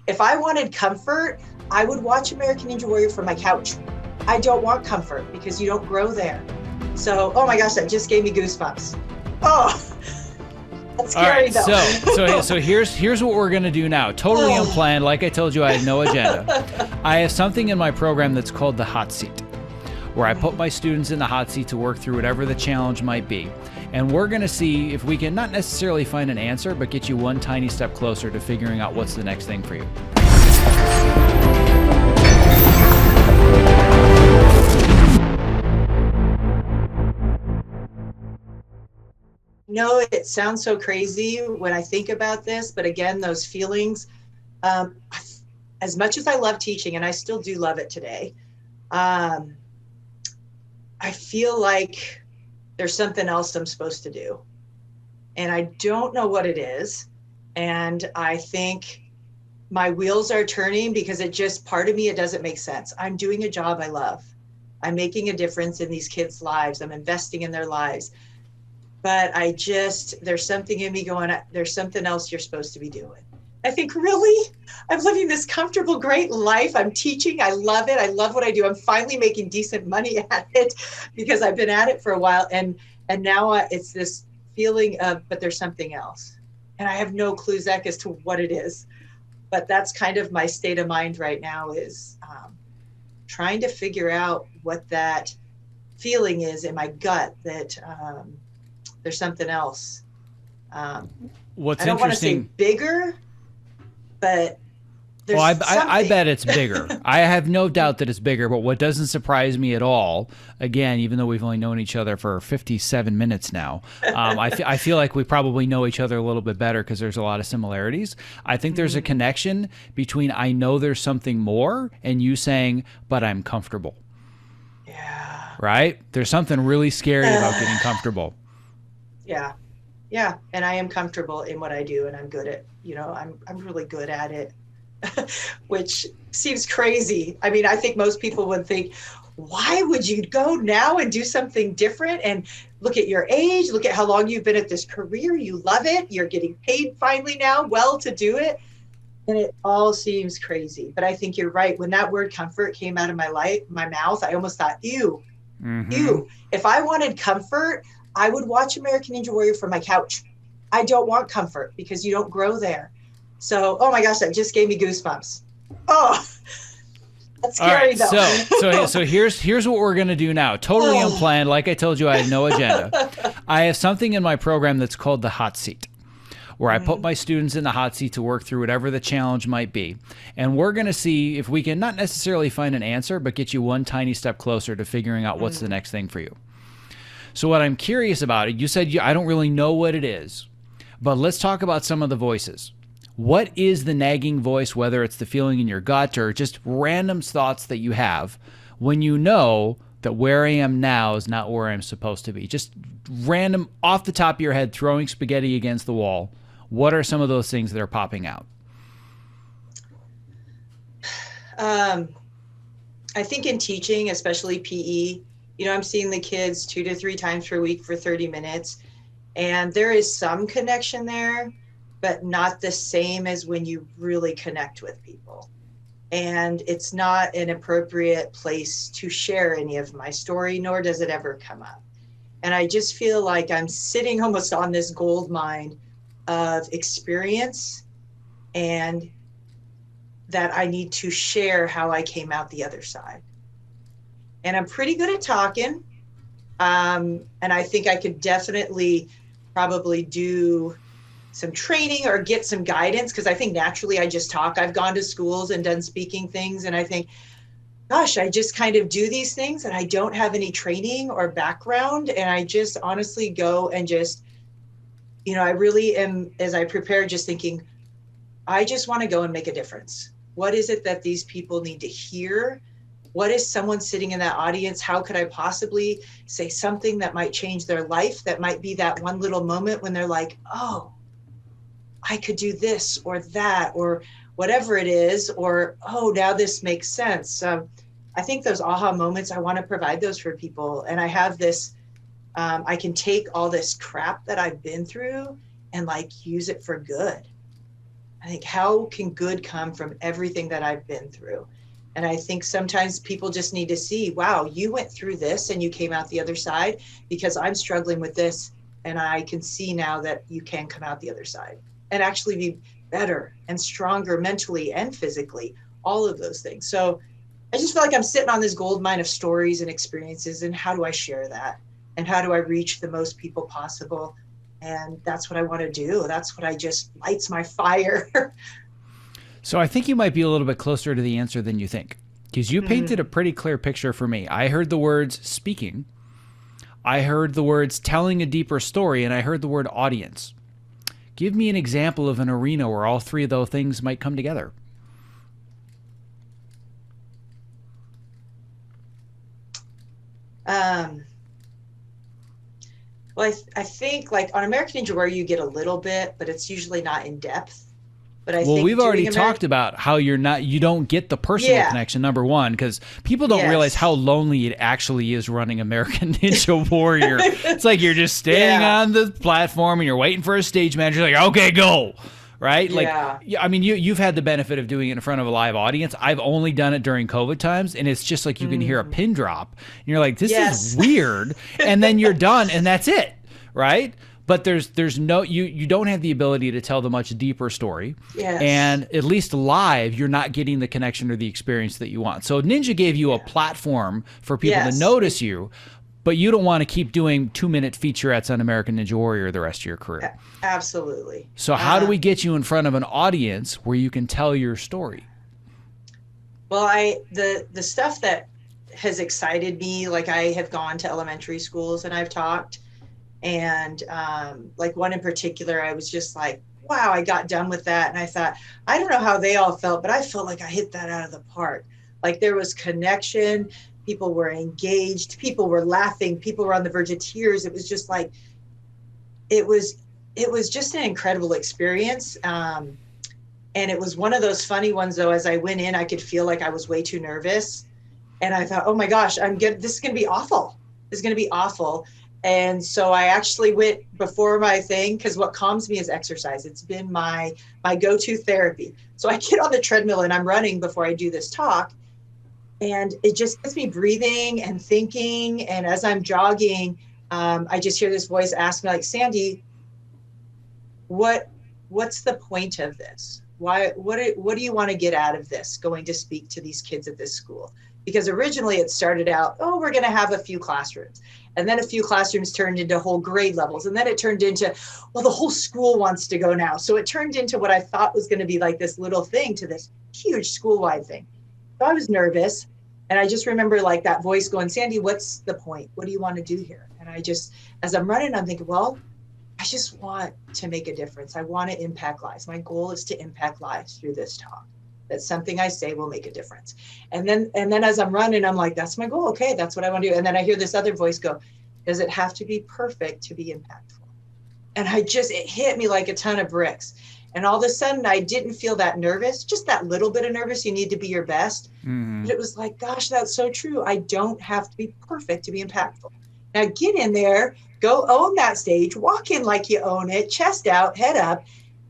If I wanted comfort, I would watch American Ninja Warrior from my couch. I don't want comfort because you don't grow there. So, oh my gosh, that just gave me goosebumps. Oh, that's All scary right, though. so here's what we're gonna do now. Totally unplanned. Like I told you, I had no agenda. I have something in my program that's called the hot seat, where I put my students in the hot seat to work through whatever the challenge might be. And we're gonna see if we can not necessarily find an answer, but get you one tiny step closer to figuring out what's the next thing for you. No, it sounds so crazy when I think about this, but again, those feelings, um, as much as I love teaching, and I still do love it today, um, I feel like there's something else I'm supposed to do. And I don't know what it is. And I think my wheels are turning because it just, part of me, it doesn't make sense. I'm doing a job I love. I'm making a difference in these kids' lives. I'm investing in their lives. But there's something in me going, there's something else you're supposed to be doing. I think, really? I'm living this comfortable, great life. I'm teaching. I love it. I love what I do. I'm finally making decent money at it because I've been at it for a while. And now it's this feeling of, but there's something else. And I have no clue, Zach, as to what it is. But that's kind of my state of mind right now, is trying to figure out what that feeling is in my gut, that there's something else. What's I don't want to say interesting? bigger, but there's Well, I something. bet it's bigger. I have no doubt that it's bigger, but what doesn't surprise me at all, again, even though we've only known each other for 57 minutes now, I feel like we probably know each other a little bit better because there's a lot of similarities. I think there's a connection between I know there's something more and you saying, but I'm comfortable. Yeah. Right? There's something really scary about getting comfortable. Yeah. Yeah. And I am comfortable in what I do, and I'm good at, I'm really good at it, which seems crazy. I mean, I think most people would think, why would you go now and do something different? And look at your age, look at how long you've been at this career. You love it. You're getting paid finally now, well, to do it. And it all seems crazy. But I think you're right. When that word comfort came out of my mouth, I almost thought, ew, ew. If I wanted comfort, I would watch American Ninja Warrior from my couch. I don't want comfort because you don't grow there. So, oh my gosh, that just gave me goosebumps. Oh, that's scary though. So here's what we're gonna do now. Totally unplanned. Like I told you, I had no agenda. I have something in my program that's called the hot seat, where I put my students in the hot seat to work through whatever the challenge might be. And we're going to see if we can not necessarily find an answer, but get you one tiny step closer to figuring out what's the next thing for you. So what I'm curious about, you said I don't really know what it is, but let's talk about some of the voices. What is the nagging voice, whether it's the feeling in your gut or just random thoughts that you have when you know that where I am now is not where I'm supposed to be? Just random, off the top of your head, throwing spaghetti against the wall. What are some of those things that are popping out? I think in teaching, especially PE, I'm seeing the kids 2 to 3 times per week for 30 minutes. And there is some connection there, but not the same as when you really connect with people. And it's not an appropriate place to share any of my story, nor does it ever come up. And I just feel like I'm sitting almost on this gold mine of experience, and that I need to share how I came out the other side. And I'm pretty good at talking. And I think I could definitely probably do some training or get some guidance, because I think naturally I just talk. I've gone to schools and done speaking things, and I think, gosh, I just kind of do these things and I don't have any training or background. And I just honestly go and just, I really am, as I prepare, just thinking, I just want to go and make a difference. What is it that these people need to hear? What is someone sitting in that audience? How could I possibly say something that might change their life? That might be that one little moment when they're like, oh, I could do this or that, or whatever it is, or, oh, now this makes sense. I think those aha moments, I want to provide those for people. And I have this, I can take all this crap that I've been through and use it for good. I think, how can good come from everything that I've been through? And I think sometimes people just need to see, wow, you went through this and you came out the other side, because I'm struggling with this. And I can see now that you can come out the other side and actually be better and stronger mentally and physically, all of those things. So I just feel like I'm sitting on this gold mine of stories and experiences, and how do I share that? And how do I reach the most people possible? And that's what I want to do. That's what I just lights my fire. So I think you might be a little bit closer to the answer than you think, because you painted a pretty clear picture for me. I heard the words speaking, I heard the words telling a deeper story, and I heard the word audience. Give me an example of an arena where all three of those things might come together. Well, I think like on American Ninja Warrior, you get a little bit, but it's usually not in depth. But I Well, think we've already doing talked about how you don't get the personal Yeah. connection, number one, because people don't realize Yes. how lonely it actually is running American Ninja Warrior. It's like you're just standing Yeah. on the platform and you're waiting for a stage manager, like, okay, go. Right? Like, Yeah. I mean, you've had the benefit of doing it in front of a live audience. I've only done it during COVID times, and it's just like you can hear a pin drop, and you're like, this Yes. is weird, and then you're done, and that's it, right? But there's no you don't have the ability to tell the much deeper story, Yes. and at least live, you're not getting the connection or the experience that you want. So Ninja gave you a platform for people to Yes. notice you, but you don't want to keep doing 2-minute featurettes on American Ninja Warrior the rest of your career. Absolutely. So how do we get you in front of an audience where you can tell your story? Well, the stuff that has excited me, like I have gone to elementary schools and I've talked, and like one in particular, I was just like, wow, I got done with that. And I thought, I don't know how they all felt, but I felt like I hit that out of the park. Like there was connection, people were engaged, people were laughing, people were on the verge of tears. It was just like, it was just an incredible experience. And it was one of those funny ones though, as I went in, I could feel like I was way too nervous. And I thought, oh my gosh, this is going to be awful. This is going to be awful. And so I actually went before my thing, because what calms me is exercise. It's been my go-to therapy. So I get on the treadmill and I'm running before I do this talk. And it just gets me breathing and thinking. And as I'm jogging, I just hear this voice ask me, like, Sandy, what's the point of this? What do you want to get out of this, going to speak to these kids at this school? Because originally it started out, oh, we're going to have a few classrooms. And then a few classrooms turned into whole grade levels. And then it turned into, well, the whole school wants to go now. So it turned into what I thought was going to be like this little thing to this huge school-wide thing. So I was nervous. And I just remember like that voice going, Sandy, what's the point? What do you want to do here? And I just, as I'm running, I'm thinking, well, I just want to make a difference. I want to impact lives. My goal is to impact lives through this talk. That something I say will make a difference. And then as I'm running, I'm like, that's my goal. Okay, that's what I want to do. And then I hear this other voice go, does it have to be perfect to be impactful? And it hit me like a ton of bricks. And all of a sudden I didn't feel that nervous, just that little bit of nervous. You need to be your best. But it was like, gosh, that's so true. I don't have to be perfect to be impactful. Now get in there, go own that stage, walk in like you own it, chest out, head up,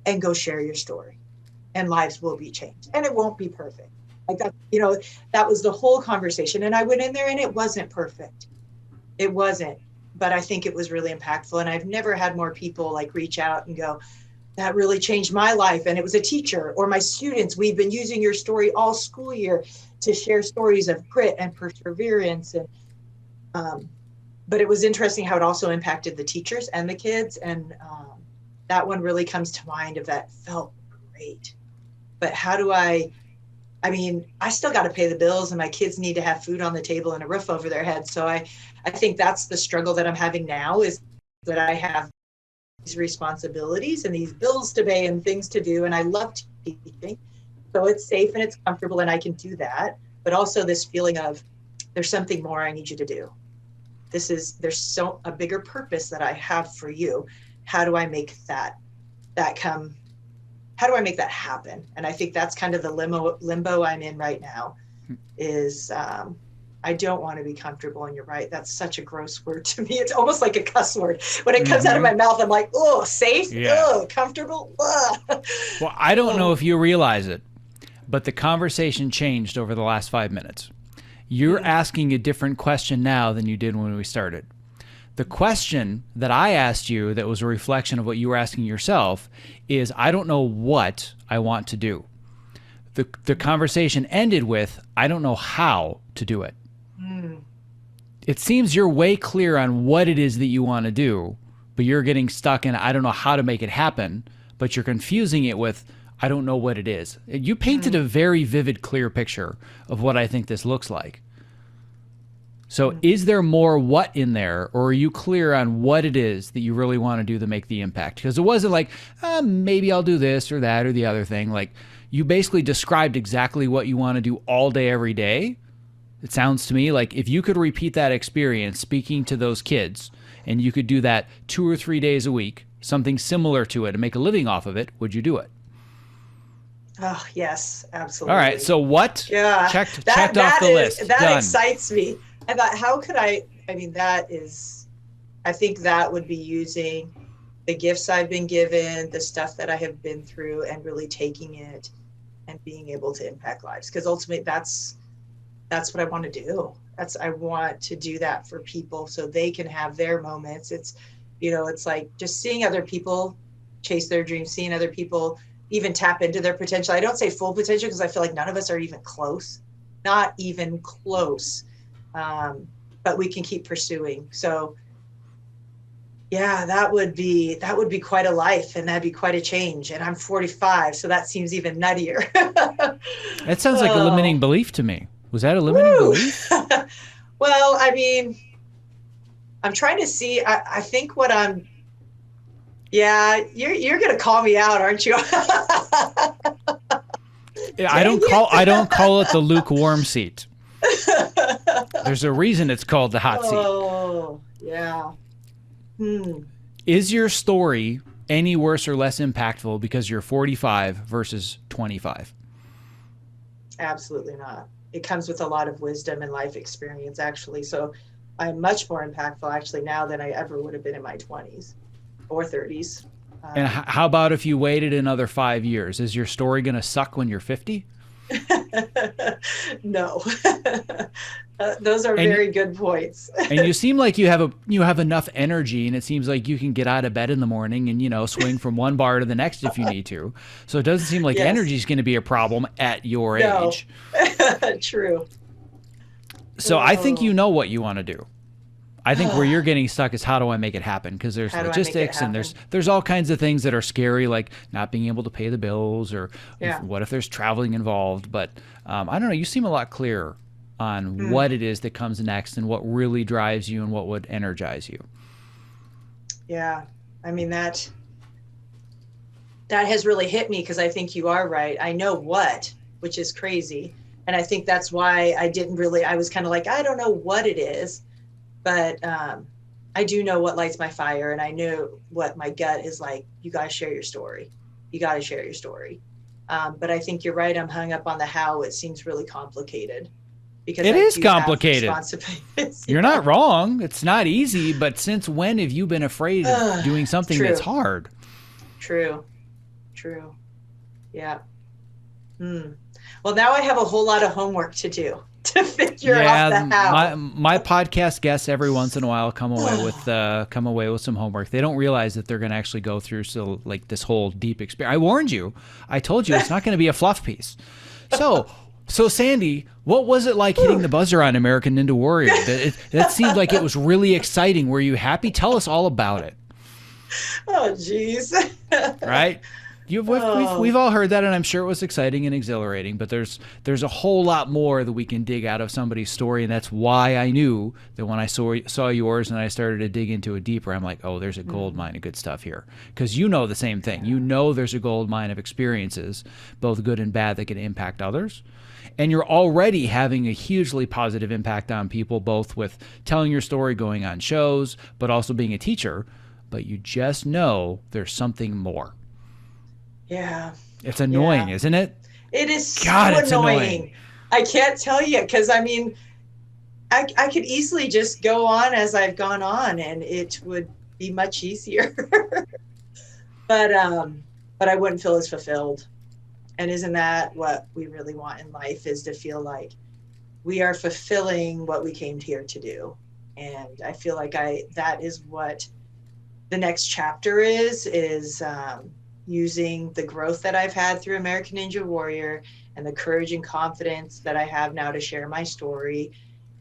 and go share your story. And lives will be changed. And it won't be perfect. Like that, that was the whole conversation. And I went in there and it wasn't perfect. It wasn't. But I think it was really impactful. And I've never had more people like reach out and go, that really changed my life. And it was a teacher or my students. We've been using your story all school year to share stories of grit and perseverance. And but it was interesting how it also impacted the teachers and the kids. And that one really comes to mind of that felt great. But how do I still got to pay the bills and my kids need to have food on the table and a roof over their heads. So I think that's the struggle that I'm having now, is that I have these responsibilities and these bills to pay and things to do. And I love teaching. So it's safe and it's comfortable and I can do that. But also this feeling of there's something more I need you to do. There's a bigger purpose that I have for you. How do I make that come? How do I make that happen? And I think that's kind of the limbo I'm in right now, is I I don't want to be comfortable. And you're right. That's such a gross word to me. It's almost like a cuss word. When it comes out of my mouth, I'm like, oh, safe, oh, comfortable. Well, I don't know if you realize it, but the conversation changed over the last 5 minutes. You're asking a different question now than you did when we started. The question that I asked you that was a reflection of what you were asking yourself is, I don't know what I want to do. The conversation ended with, I don't know how to do it. It seems you're way clear on what it is that you want to do, but you're getting stuck in, I don't know how to make it happen, but you're confusing it with, I don't know what it is. You painted a very vivid, clear picture of what I think this looks like. So is there more what in there, or are you clear on what it is that you really want to do to make the impact? Because it wasn't like, maybe I'll do this or that or the other thing. Like, you basically described exactly what you want to do all day, every day. It sounds to me like if you could repeat that experience speaking to those kids, and you could do that 2 or 3 days a week, something similar to it, and make a living off of it, would you do it? Oh, yes, absolutely. All right. So what? Yeah. Checked off the list. That Done. excites me. I thought, how could I mean, I think that would be using the gifts I've been given, the stuff that I have been through, and really taking it and being able to impact lives. Because ultimately that's what I want to do. I want to do that for people so they can have their moments. It's, it's like just seeing other people chase their dreams, seeing other people even tap into their potential. I don't say full potential because I feel like none of us are even close, not even close. But we can keep pursuing. So yeah, that would be quite a life, and that'd be quite a change. And I'm 45, so that seems even nuttier. That sounds like a limiting belief to me. Was that a limiting belief? Well, I mean, I'm trying to see, I think you're going to call me out, aren't you? I don't call it the lukewarm seat. There's a reason it's called the hot seat. Oh, yeah. Is your story any worse or less impactful because you're 45 versus 25? Absolutely not. It comes with a lot of wisdom and life experience, actually. So I'm much more impactful, actually, now than I ever would have been in my 20s or 30s. And how about if you waited another 5 years? Is your story going to suck when you're 50? No. Those are very good points. And you seem like you have enough energy, and it seems like you can get out of bed in the morning and swing from one bar to the next if you need to. So it doesn't seem like energy is going to be a problem at your age. True. So I think you know what you want to do. I think where you're getting stuck is, how do I make it happen? Because there's logistics and there's all kinds of things that are scary, like not being able to pay the bills, or what if there's traveling involved. But I don't know. You seem a lot clearer on what it is that comes next and what really drives you and what would energize you. Yeah. I mean, that has really hit me, because I think you are right. I know what, which is crazy. And I think that's why I was kind of like, I don't know what it is. But I do know what lights my fire, and I know what my gut is like. You got to share your story. You got to share your story. But I think you're right. I'm hung up on the how. It seems really complicated. Because it is complicated. You're not not wrong. It's not easy. But since when have you been afraid of doing something that's hard? True. Yeah. Well, now I have a whole lot of homework to do to figure out the how. My podcast guests every once in a while come away with some homework. They don't realize that they're going to actually go through this whole deep experience. I warned you. I told you it's not going to be a fluff piece. So Sandy, what was it like hitting the buzzer on American Ninja Warrior? That seemed like it was really exciting. Were you happy? Tell us all about it. Oh, geez. Right? We've all heard that, and I'm sure it was exciting and exhilarating, but there's a whole lot more that we can dig out of somebody's story, and that's why I knew that when I saw yours and I started to dig into it deeper, I'm like, oh, there's a gold mine of good stuff here. Because you know the same thing. You know there's a gold mine of experiences, both good and bad, that can impact others. And you're already having a hugely positive impact on people, both with telling your story, going on shows, but also being a teacher. But you just know there's something more. Yeah. It's annoying, isn't it? It is God, so it's annoying. annoying. I can't tell you, because I mean, I could easily just go on as I've gone on and it would be much easier. but but I wouldn't feel as fulfilled. And isn't that what we really want in life, is to feel like we are fulfilling what we came here to do? And I feel like that is what the next chapter is using the growth that I've had through American Ninja Warrior and the courage and confidence that I have now to share my story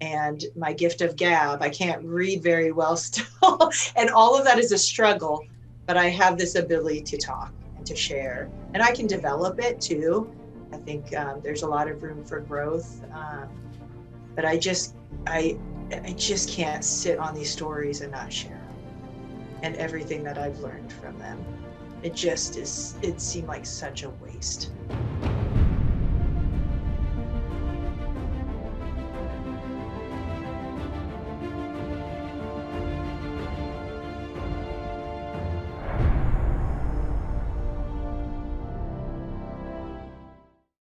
and my gift of gab. I can't read very well still, and all of that is a struggle, but I have this ability to talk and to share, and I can develop it too. I think there's a lot of room for growth, but I I just can't sit on these stories and not share them and everything that I've learned from them. It just is, it seemed like such a waste.